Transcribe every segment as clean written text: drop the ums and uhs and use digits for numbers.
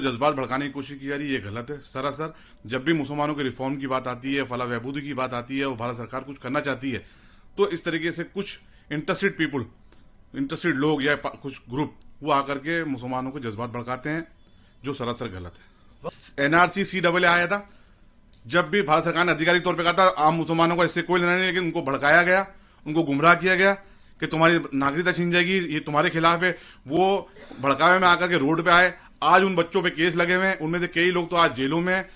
जज्बात भड़काने की कोशिश की जा रही है, ये गलत है सरासर। जब भी मुसलमानों के रिफॉर्म की बात आती है, फलाह बहबूदी की बात आती है और भारत सरकार कुछ करना चाहती है, तो इस तरीके से कुछ इंटरेस्टेड पीपुल, इंटरेस्टेड लोग या कुछ ग्रुप वो आकर के मुसलमानों को जज्बात भड़काते हैं, जो सरासर गलत है। एनआरसी CAA आया था, जब भी भारत सरकार ने आधिकारिक तौर पर कहा था आम मुसलमानों को इससे कोई लेना नहीं, लेकिन उनको भड़काया गया, उनको गुमराह किया गया कि तुम्हारी नागरिकता छीन जाएगी, ये तुम्हारे खिलाफ है। वो भड़कावे में आकर के रोड पे आए। आज उन बच्चों पे केस लगे हुए हैं, उनमें से कई लोग तो आज जेलों में हैं।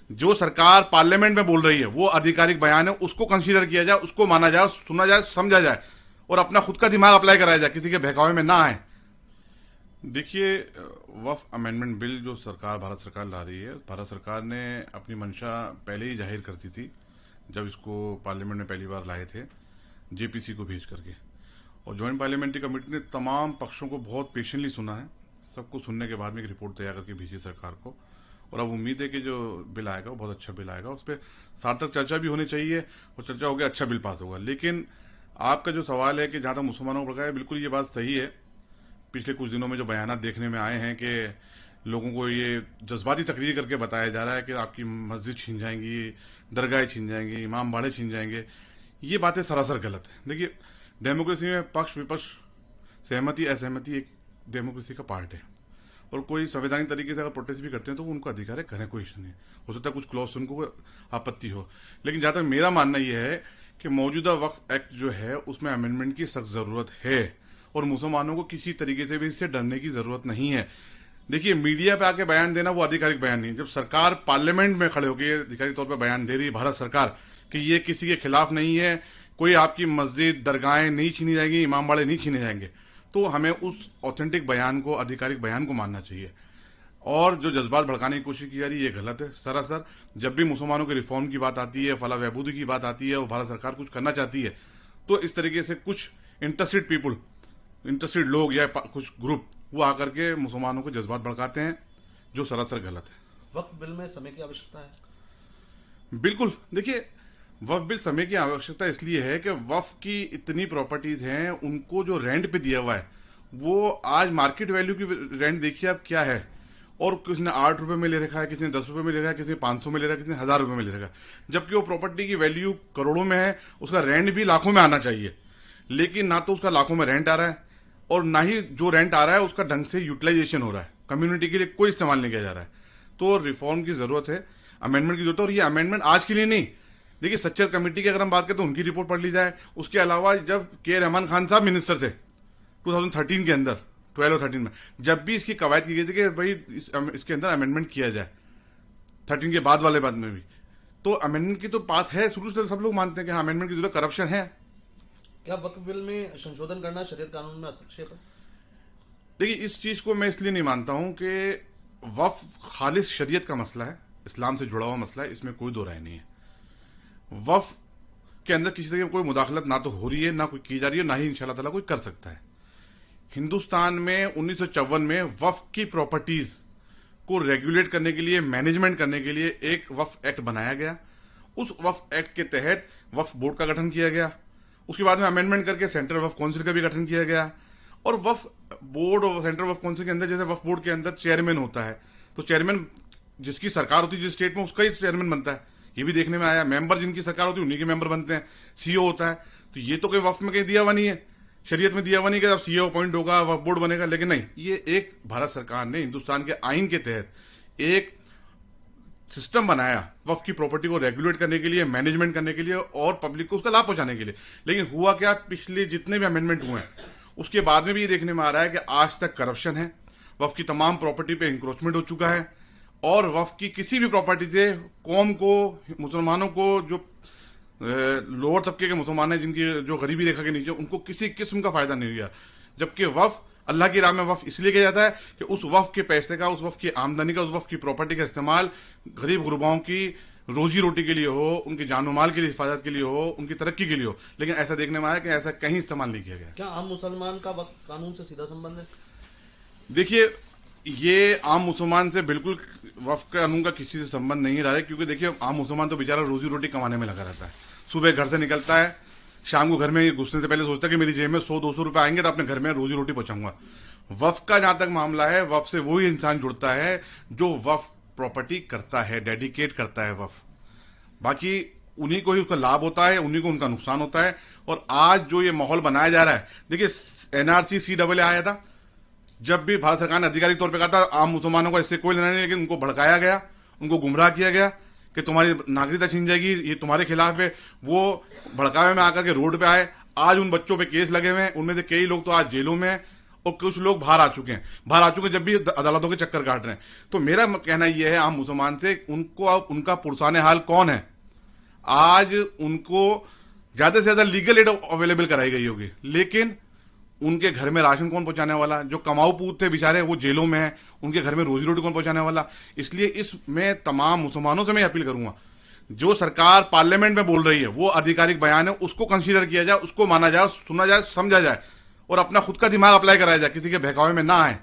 जो सरकार पार्लियामेंट में बोल रही है वो आधिकारिक बयान है, उसको कंसीडर किया जाए, उसको माना जाए, सुना जाए, समझा जाए और अपना खुद का दिमाग अप्लाई कराया जाए, किसी के बहकावे में ना आए। देखिए, वक्फ अमेंडमेंट बिल जो भारत सरकार ला रही है, भारत सरकार ने अपनी मंशा पहले ही जाहिर कर दी थी जब इसको पार्लियामेंट में पहली बार लाए थे JPC को भेज करके, और ज्वाइंट पार्लियामेंट्री कमेटी ने तमाम पक्षों को बहुत पेशेंटली सुना है। सबको सुनने के बाद में एक रिपोर्ट तैयार करके भेजी सरकार को, और अब उम्मीद है कि जो बिल आएगा वो बहुत अच्छा बिल आएगा। उस पर सार्थक चर्चा भी होनी चाहिए और चर्चा होकर अच्छा बिल पास होगा। लेकिन आपका जो सवाल है कि जहां तक मुसलमानों को भड़काया, बिल्कुल ये बात सही है। पिछले कुछ दिनों में जो बयान देखने में आए हैं कि लोगों को ये जज्बाती तकरीर करके बताया जा रहा है कि आपकी मस्जिद छीन जाएंगी, दरगाहें छीन जाएंगी, इमाम बाड़े छीन जाएंगे, ये बातें सरासर गलत है। देखिए, डेमोक्रेसी में पक्ष विपक्ष, सहमति असहमति एक डेमोक्रेसी का पार्ट है, और कोई संवैधानिक तरीके से अगर प्रोटेस्ट भी करते हैं तो उनको अधिकार है, करें, कोई इश्यू नहीं। हो सकता है कुछ क्लॉज से उनको आपत्ति हो, लेकिन जहां तक मेरा मानना यह है कि मौजूदा वक्फ एक्ट जो है उसमें अमेंडमेंट की सख्त जरूरत है, और मुसलमानों को किसी तरीके से भी इससे डरने की जरूरत नहीं है। देखिए, मीडिया पे आके बयान देना वो आधिकारिक बयान नहीं है। जब सरकार पार्लियामेंट में खड़े होकर आधिकारिक तौर पर बयान दे रही है, भारत सरकार, कि ये किसी के खिलाफ नहीं है, कोई आपकी मस्जिद दरगाहें नहीं छीनी जाएंगी, इमाम बाड़े नहीं छीने जाएंगे, तो हमें उस ऑथेंटिक बयान को, आधिकारिक बयान को मानना चाहिए। और जो जज्बात भड़काने की कोशिश की जा रही है, ये गलत है सरासर। जब भी मुसलमानों के रिफॉर्म की बात आती है, फलाह बहबूदी की बात आती है और भारत सरकार कुछ करना चाहती है, तो इस तरीके से कुछ इंटरेस्टेड पीपुल, इंटरेस्टेड लोग या कुछ ग्रुप वो आकर के मुसलमानों को जज्बात भड़काते हैं, जो सरासर गलत है। वक्फ बिल में समय की आवश्यकता है? बिल्कुल। देखिए, वक्फ बिल समय की आवश्यकता इसलिए है कि वक्फ की इतनी प्रॉपर्टीज हैं, उनको जो रेंट पे दिया हुआ है वो आज मार्केट वैल्यू की रेंट देखिए आप क्या है, और किसी ने 8 रुपए में ले रखा है, किसी ने 10 रुपए में ले रखा है, किसी ने 500 में ले रखा है, किसी ने 1000 रुपए में ले रखा है, जबकि वो प्रॉपर्टी की वैल्यू करोड़ों में है, उसका रेंट भी लाखों में आना चाहिए। लेकिन ना तो उसका लाखों में रेंट आ रहा है, और ना ही जो रेंट आ रहा है उसका ढंग से यूटिलाइजेशन हो रहा है, कम्युनिटी के लिए कोई इस्तेमाल नहीं किया जा रहा है। तो रिफॉर्म की जरूरत है, अमेंडमेंट की जरूरत है, और ये अमेंडमेंट आज के लिए नहीं। देखिए, सच्चर कमेटी की अगर हम बात करें तो उनकी रिपोर्ट पढ़ ली जाए। उसके अलावा जब के रहमान खान साहब मिनिस्टर थे 2013 के अंदर, 12 और 13 में, जब भी इसकी कवायद की गई थी कि भाई इसके अंदर अमेंडमेंट किया जाए, 13 के बाद वाले बाद में भी, तो अमेंडमेंट की तो बात है, शुरू से सब लोग मानते हैं कि हाँ अमेंडमेंट की जरूरत, करप्शन है। क्या वक्फ बिल में संशोधन करना शरीयत कानून में हस्तक्षेप है? देखिए, इस चीज को मैं इसलिए नहीं मानता हूं कि वक्फ खालिस शरीयत का मसला है, इस्लाम से जुड़ा हुआ मसला है, इसमें कोई दो राय नहीं है। वक्फ के अंदर किसी तरह की कोई मुदाखलत ना तो हो रही है, ना कोई की जा रही है, ना ही इंशाल्लाह ताला कोई कर सकता है। हिंदुस्तान में 1954 में वक्फ की प्रॉपर्टीज को रेगुलेट करने के लिए, मैनेजमेंट करने के लिए एक वक्फ एक्ट बनाया गया। उस वक्फ एक्ट के तहत वक्फ बोर्ड का गठन किया गया। उसके बाद में अमेंडमेंट करके सेंट्रल वक्फ काउंसिल का भी गठन किया गया। और वक्फ बोर्ड और सेंट्रल वक्फ काउंसिल के अंदर, जैसे वक्फ बोर्ड के अंदर चेयरमैन होता है, तो चेयरमैन जिसकी सरकार होती है जिस स्टेट में, उसका ही चेयरमैन बनता है, ये भी देखने में आया। मेंबर जिनकी सरकार होती है उन्हीं के मेंबर बनते हैं। सीईओ होता है। तो ये तो कोई वक्फ में कहीं दिया हुआ नहीं है, शरीयत में दिया हुआ नहीं कि अब सीईओ अपॉइंट होगा, वक्फ बोर्ड बनेगा, लेकिन नहीं, ये एक भारत सरकार ने हिंदुस्तान के आईन के तहत एक सिस्टम बनाया वक्फ की प्रॉपर्टी को रेगुलेट करने के लिए, मैनेजमेंट करने के लिए और पब्लिक को उसका लाभ पहुंचाने के लिए। लेकिन हुआ क्या, पिछले जितने भी अमेंडमेंट हुए हैं उसके बाद में भी ये देखने में आ रहा है कि आज तक करप्शन है, वक्फ की तमाम प्रॉपर्टी पे इंक्रोचमेंट हो चुका है, और वक्फ की किसी भी प्रॉपर्टी से कौम को, मुसलमानों को, जो लोअर तबके के मुसलमान हैं जिनकी जो गरीबी रेखा के नीचे, उनको किसी किस्म का फायदा नहीं हुआ। जबकि वक्फ, अल्लाह की राह में वक्फ इसलिए किया जाता है कि उस वक्फ के पैसे का, उस वक्फ की आमदनी का, उस वक्फ की प्रॉपर्टी का इस्तेमाल गरीब गुरबाओं की रोजी रोटी के लिए हो, उनकी जान माल के लिए हिफाजत के लिए हो, उनकी तरक्की के लिए हो। लेकिन ऐसा देखने में आया कि ऐसा कहीं इस्तेमाल नहीं किया गया। क्या आम मुसलमान का वक्फ कानून से सीधा संबंध है? देखिए, ये आम मुसलमान से बिल्कुल वक्फ कानून का किसी से संबंध नहीं रहा है, क्योंकि देखिए आम मुसलमान तो बेचारा रोजी रोटी कमाने में लगा रहता है। सुबह घर से निकलता है, शाम को घर में घुसने से पहले सोचता है कि मेरी जेब में 100-200 रुपए आएंगे तो अपने घर में रोजी रोटी पहुंचाऊंगा। वक्फ का जहां तक मामला है, वक्फ से वही इंसान जुड़ता है जो वक्फ प्रॉपर्टी करता है, डेडिकेट करता है वक्फ। बाकी उन्हीं को ही उसका लाभ होता है, उन्हीं को उनका नुकसान होता है। और आज जो ये माहौल बनाया जा रहा है, देखिए एनआरसी CAA आया था, जब भी भारत सरकार ने आधिकारिक तौर पे कहा था आम मुसलमानों को इससे कोई लेना नहीं, लेकिन उनको भड़काया गया, उनको गुमराह किया गया कि तुम्हारी नागरिकता छीन जाएगी, ये तुम्हारे खिलाफ है। वो भड़कावे में आकर के रोड पे आए। आज उन बच्चों पे केस लगे हुए हैं, उनमें से कई लोग तो आज जेलों में हैं और कुछ लोग बाहर आ चुके हैं, जब भी अदालतों के चक्कर काट रहे हैं। तो मेरा कहना यह है आम मुसलमान से, उनको उनका पुरसाने हाल कौन है? आज उनको ज्यादा से ज्यादा लीगल एड अवेलेबल कराई गई होगी, लेकिन उनके घर में राशन कौन पहुंचाने वाला? जो कमाऊ पूत थे बेचारे, वो जेलों में हैं, उनके घर में रोजी रोटी कौन पहुंचाने वाला? इसलिए इसमें तमाम मुसलमानों से मैं अपील करूंगा, जो सरकार पार्लियामेंट में बोल रही है वो आधिकारिक बयान है, उसको कंसीडर किया जाए, उसको माना जाए, सुना जाए, समझा जाए और अपना खुद का दिमाग अप्लाई कराया जाए, किसी के बहकावे में ना आए।